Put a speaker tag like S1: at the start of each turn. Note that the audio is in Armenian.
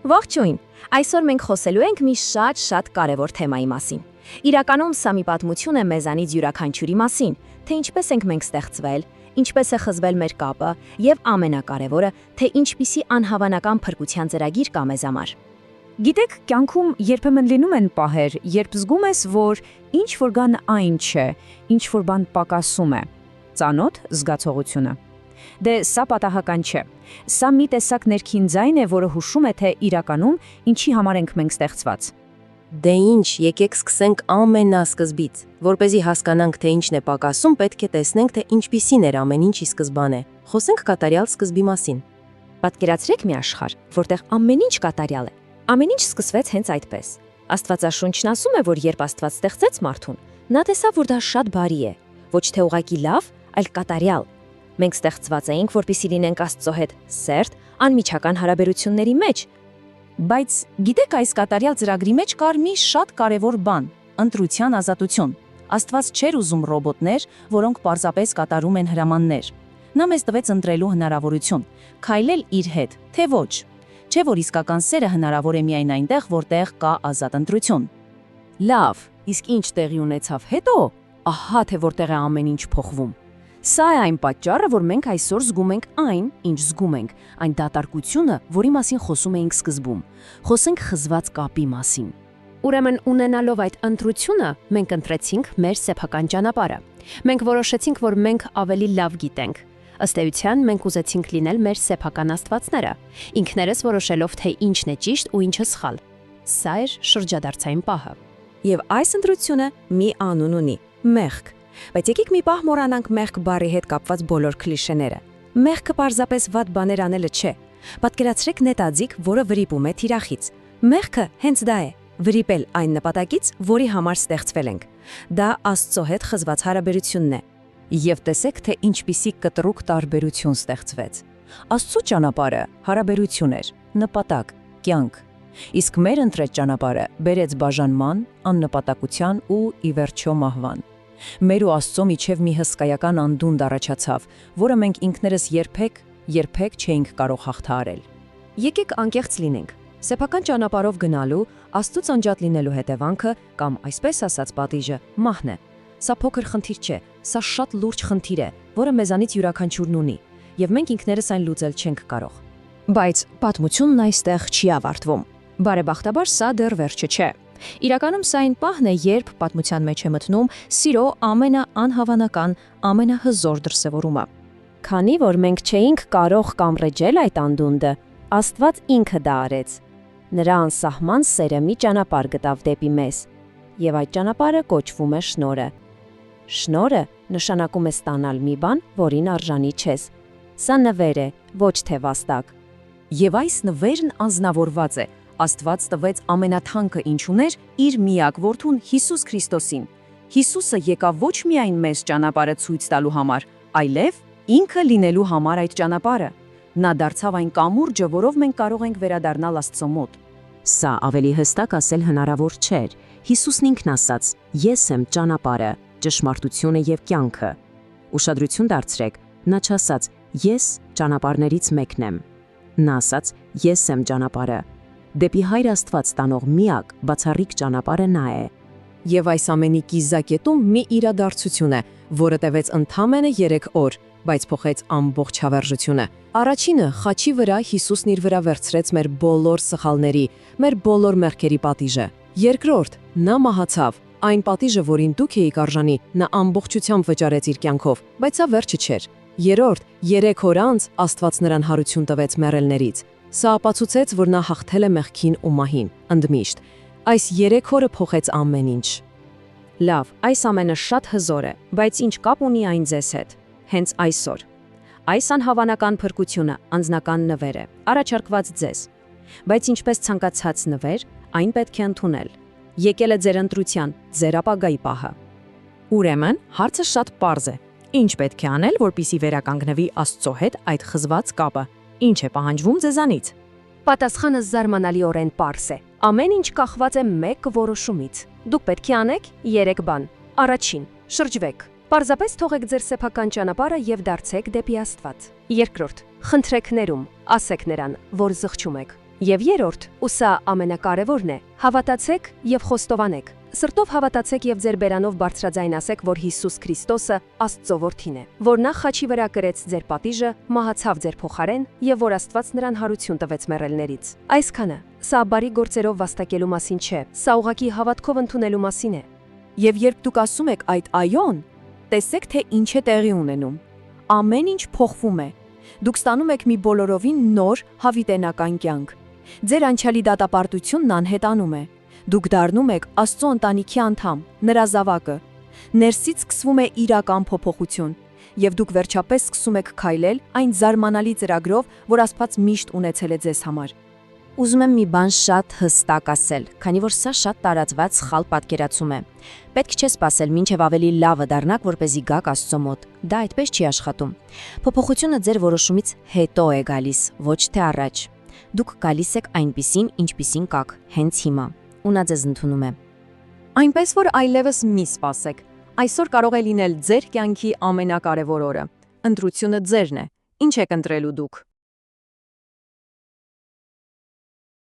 S1: Ողջույն։ Այսօր մենք խոսելու ենք մի շատ կարևոր թեմայի մասին։ Իրականում սա մի պատմություն է մեզանից յուրաքանչյուրի մասին, թե ինչպես ենք մենք ստեղծվել, ինչպես է խզվել մեր կապը, եւ ամենակարևորը, թե ինչպիսի անհավանական փրկության ծրագիր կա մեզ համար։
S2: Գիտեք, կյանքում երբեմն լինում են պահեր, երբ զգում ես, որ ինչ որ բան այն չէ, ինչ որ բան պակասում է։ Ծանոթ զգացողությունը։ Դե սա պատահական չէ։ Սա մի տեսակ ներքին ձայն է, որը հուշում է, թե իրականում ինչի համար ենք մենք ստեղծված։
S3: Դե ինչ, եկեք սկսենք ամենասկզբից, որպեսզի հասկանանք, թե ինչն է պակասում, պետք է տեսնենք, թե ինչպիսին էր ամեն ինչ ի սկզբանե։ Խոսենք կատարյալ սկզբի մասին։
S1: Պատկերացրեք մի աշխարհ, որտեղ ամեն ինչ կատարյալ է։ Ամեն ինչ սկսվեց հենց այդպես։ Աստվածաշունչն ասում է, որ երբ Աստված ստեղծեց մարդուն, նա տեսավ, որ դա շատ բարի է, ոչ թե ուղղակի լավ, այլ կատարյալ։ Մենք ստեղծված էինք, որպեսզի լինենք Աստծո հետ սերտ, անմիջական հարաբերությունների մեջ։
S2: Բայց գիտեք, այս կատարյալ ծրագրի մեջ կար մի շատ կարևոր բան՝ ընտրության ազատություն։ Աստված չէր ուզում ռոբոտներ, որոնք պարզապես կատարում են հրամաններ։ Նա մեզ տվեց ընտրելու հնարավորություն, քայլել իր հետ, թե ոչ։ Չէ՞ որ իսկական սերը հնարավոր է միայն այնտեղ, որտեղ կա ազատ ընտրություն։
S1: Լավ, իսկ ինչ տեղի ունեցավ հետո, ահա թե որտեղ է ամեն ինչ փոխվում։ Սա է այն պատճառը, որ մենք այսօր զգում ենք այն, ինչ զգում ենք, այն դատարկությունը, որի մասին խոսում էինք սկզբում։ Խոսենք խզված կապի մասին։ Ուրեմն, ունենալով այդ ընտրությունը, մենք ընտրեցինք մեր սեփական ճանապարհը։ Մենք որոշեցինք, որ մենք ավելի լավ գիտենք։ Ըստ էության, մենք ուզեցինք լինել մեր սեփական աստվածները, ինքներս որոշելով, թե ինչն է ճիշտ ու ինչը սխալ։ Սա էր շրջադարձային պահը։ Եվ այս ընտրությունը մի անուն ունի՝ մեղք։ Բայց եկեք մի պահ մոռանանք մեղք բառի հետ կապված բոլոր քլիշեները։ Մեղքը պարզապես վատ բաներ անելը չէ։ Պատկերացրեք նետաձիգ, որը վրիպում է թիրախից։ Մեղքը հենց դա է՝ վրիպել այն նպատակից, որի համար ստեղծվել ենք։ Դա Աստծո հետ խզված հարաբերությունն է։ Եվ տեսեք, թե ինչպիսի կտրուկ տարբերություն ստեղծվեց։ Աստծո ճանապարհը հարաբերություն էր, նպատակ, կյանք։ Իսկ մեր ընտրած ճանապարհը բերեց բաժանման, աննպատակության ու ի վերջո մահվան։ Մեր ու Աստծո միջև մի հսկայական անդունդ առաջացավ, որը մենք ինքներս երբեք չէինք կարող հաղթահարել։ Եկեք անկեղծ լինենք։ Սեփական ճանապարհով գնալու, Աստծուց անջատ լինելու հետևանքը կամ այսպես ասած պատիժը մահն է։ Սա փոքր խնդիր չէ, սա շատ լուրջ խնդիր է, որը մեզանից յուրաքանչյուրն ունի, եւ մենք ինքներս այն լուծել չենք կարող։ Բայց պատմությունն այստեղ չի ավարտվում։ Բարեբախտաբար սա դեռ վերջը չէ։ Իրականում սա այն պահն է, երբ պատմության մեջ է մտնում սիրո ամենաանհավանական, ամենահզոր դրսևորումը։ Քանի որ մենք չէինք կարող կամրեջել այդ անդունդը, Աստված ինքը դա արեց։ Նրա անսահման սերը մի ճանապարհ գտավ դեպի մեզ, եւ այդ ճանապարհը կոչվում է շնորհը։ Շնորհը նշանակում է ստանալ մի բան, որին արժանի չես։ Սա նվեր է, ոչ թե վաստակ։ Եվ այս նվերն անձնավորված է։ Աստված տվեց ամենաթանկը, ինչ ուներ, իր միակ որդուն Հիսուս Քրիստոսին։ Հիսուսը եկավ ոչ միայն մեզ ճանապարհը ցույց տալու համար, այլև ինքը լինելու համար այդ ճանապարհը։ Նա դարձավ այն կամուրջը, որով մենք կարող ենք վերադառնալ Աստծո մոտ։ Սա ավելի հստակ ասել հնարավոր չէր։ Հիսուսն ինքն ասաց. «Ես եմ ճանապարհը, ճշմարտությունը եւ կյանքը»։ Ուշադրություն դարձրեք, նա չասաց. «Ես ճանապարհներից մեկն եմ»։ Նա ասաց. «Ես եմ ճանապարհը»։ Դեպի Հայր Աստված տանող միակ բացառիկ ճանապարհը նա է։ Եվ այս ամենի կիզակետում մի իրադարձություն է, որը տևեց ընդամենը 3 օր, բայց փոխեց ամբողջ հավերժությունը։ Առաջինը, խաչի վրա Հիսուսն իր վրա վերցրեց մեր բոլոր սխալների, մեր բոլոր մեղքերի պատիժը։ Երկրորդ, նա մահացավ, այն պատիժը, որին դուք էիք արժանի, նա ամբողջությամբ վճարեց իր կյանքով, բայց սա վերջը չէր։ Երրորդ, 3 օր անց Աստված նրան հարություն տվեց մեռելներից։ Սա ապացուցեց, որ նա հաղթել է մեղքին ու մահին, ընդմիշտ։ Այս 3 օրը փոխեց ամեն ինչ։ Լավ, այս ամենը շատ հզոր է, բայց ինչ կապ ունի այն ձեզ հետ։ Հենց այսօր։ Այս անհավանական փրկությունը անձնական նվեր է, առաջարկված ձեզ։ Բայց ինչպես ցանկացած նվեր, այն պետք է ընդունել։ Եկել է ձեր ընտրության, ձեր ապագայի պահը։ Ուրեմն, հարցը շատ պարզ է։ Ինչ պետք է անել, որպեսզի վերականգնվի Աստծո հետ այդ խզված կապը։ Ինչ է պահանջվում ձեզանից։ Պատասխանը զարմանալիորեն պարզ է։ Ամեն ինչ կախված է մեկ որոշումից։ Դուք պետք է անեք 3 բան։ Առաջին, շրջվեք։ Պարզապես թողեք ձեր սեփական ճանապարհը եւ դարձեք դեպի Աստված։ Երկրորդ, խնդրեք ներում, ասեք նրան, որ զղջում եք։
S4: Եվ երրորդ, ու սա ամենակարևորն է, հավատացեք եւ խոստովանեք։ Սրտով հավատացեք եւ ձեր բերանով բարձրաձայն ասեք, որ Հիսուս Քրիստոսը Աստծո որդին է, որ նա խաչի վրա կրեց ձեր պատիժը, մահացավ ձեր փոխարեն եւ որ Աստված նրան հարություն տվեց մեռելներից։ Այսքանը սա բարի գործերով վաստակելու մասին չէ, սա ուղղակի հավատքով ընդունելու մասին է։
S1: Եվ երբ դուք ասում եք այդ այոն, տեսեք թե ինչ է տեղի ունենում։ Ամեն ինչ փոխվում է։ Դուք ստանում եք մի բոլորովին նոր հավիտենական կյանք։ Ձեր անցյալի դատապարտությունն անհետանում է։ Դուք դառնում եք Աստծո ընտանիքի անդամ, նրա զավակը։ Ներսից սկսվում է իրական փոփոխություն, եւ դուք վերջապես սկսում եք քայլել այն զարմանալի ծրագրով, որ Աստված միշտ ունեցել է ձեզ համար։
S3: Ուզում եմ մի բան շատ հստակ ասել, քանի որ սա շատ տարածված սխալ պատկերացում է։ Պետք չէ սպասել, մինչև ավելի լավը դառնաք, որպեսզի գաք Աստծո մոտ։ Դա այդպես չի աշխատում։ Փոփոխությունը ձեր որոշումից հետո է գալիս, ոչ թե առաջ։ Դուք գալիս եք այնպիսին, ինչպիսին կաք, հենց հիմա։ Ու նա ձեզ ընդունում է։
S1: Այնպես որ այլևս մի սպասեք։ Այսօր կարող է լինել ձեր կյանքի ամենակարևոր օրը։ Ընտրությունը ձերն է։ Ինչ եք ընտրելու դուք։